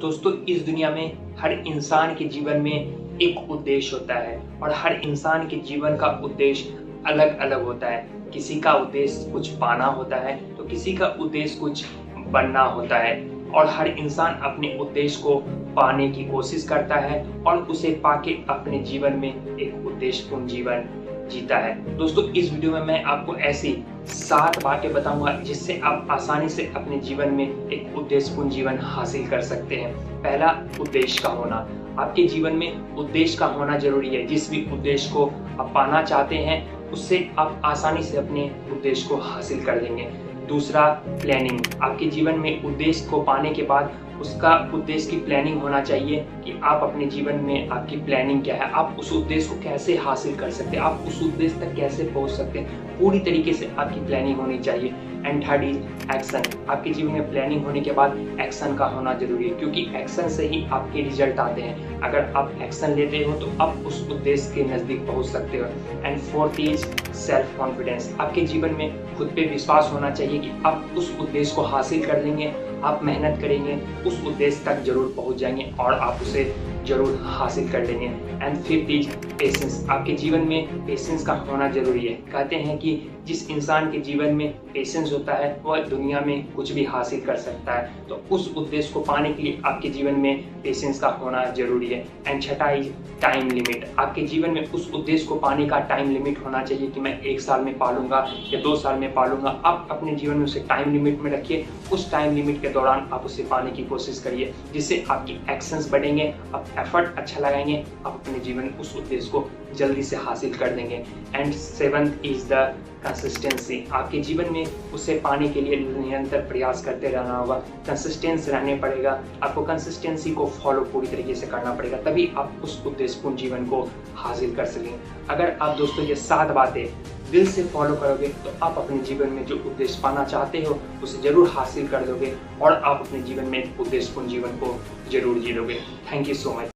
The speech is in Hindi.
दोस्तों, इस दुनिया में हर इंसान के जीवन में एक उद्देश्य होता है और हर इंसान के जीवन का उद्देश्य अलग अलग होता है। किसी का उद्देश्य कुछ पाना होता है तो किसी का उद्देश्य कुछ बनना होता है और हर इंसान अपने उद्देश्य को पाने की कोशिश करता है और उसे पाके अपने जीवन में एक उद्देश्यपूर्ण जीवन जीता है। दोस्तों, इस वीडियो में मैं आपको ऐसी 7 बातें बताऊंगा जिससे आप आसानी से अपने जीवन में एक उद्देश्यपूर्ण जीवन हासिल कर सकते हैं। पहला, उद्देश्य का होना। आपके जीवन में उद्देश्य का होना जरूरी है। जिस भी उद्देश्य को आप पाना चाहते हैं उससे आप आसानी से अपने उद्देश्य को हासिल कर लेंगे। दूसरा, प्लानिंग। आपके जीवन में उद्देश्य को पाने के बाद उसका उद्देश्य की प्लानिंग होना चाहिए कि आप अपने जीवन में आपकी प्लानिंग क्या है, आप उस उद्देश्य को कैसे हासिल कर सकते हैं, आप उस उद्देश्य तक कैसे पहुंच सकते हैं, पूरी तरीके से आपकी प्लानिंग होनी चाहिए। And third is action. आपके जीवन में प्लानिंग होने के बाद एक्शन का होना जरूरी है, क्योंकि एक्शन से ही आपके रिजल्ट आते हैं। अगर आप एक्शन लेते हो तो आप उस उद्देश्य के नज़दीक पहुंच सकते हो। And fourth is self confidence. आपके जीवन में खुद पे विश्वास होना चाहिए कि आप उस उद्देश्य को हासिल कर लेंगे, आप मेहनत करेंगे, उस उद्देश्य तक जरूर पहुंच जाएंगे और आप उसे जरूर हासिल कर लेंगे। And fifth is patience. आपके जीवन में पेशेंस का होना जरूरी है। कहते हैं कि जिस इंसान के जीवन में पेशेंस होता है वह दुनिया में कुछ भी हासिल कर सकता है। तो उस उद्देश्य को पाने के लिए आपके जीवन में पेशेंस का होना जरूरी है। एंड छठा इज टाइम लिमिट। आपके जीवन में उस उद्देश्य को पाने का टाइम लिमिट होना चाहिए कि मैं 1 साल में पालूंगा या 2 साल में पालूंगा। आप अपने जीवन में उसे टाइम लिमिट में रखिए। उस टाइम लिमिट के दौरान आप उसे पाने की कोशिश करिए, जिससे आपकी एक्शंस बढ़ेंगे, आप एफर्ट अच्छा लगाएंगे, आप अपने जीवन में उस उद्देश्य को जल्दी से हासिल कर देंगे। And seventh is the consistency. आपके जीवन में उसे पाने के लिए निरंतर प्रयास करते रहना होगा, कंसिस्टेंस रहने पड़ेगा। आपको कंसिस्टेंसी को फॉलो पूरी तरीके से करना पड़ेगा, तभी आप उस उद्देश्यपूर्ण जीवन को हासिल कर सकेंगे। अगर आप दोस्तों ये 7 बातें दिल से फॉलो करोगे तो आप अपने जीवन में जो उद्देश्य पाना चाहते हो उसे जरूर हासिल कर दोगे और आप अपने जीवन में उद्देश्यपूर्ण जीवन को जरूर जी लोगे। Thank you so much.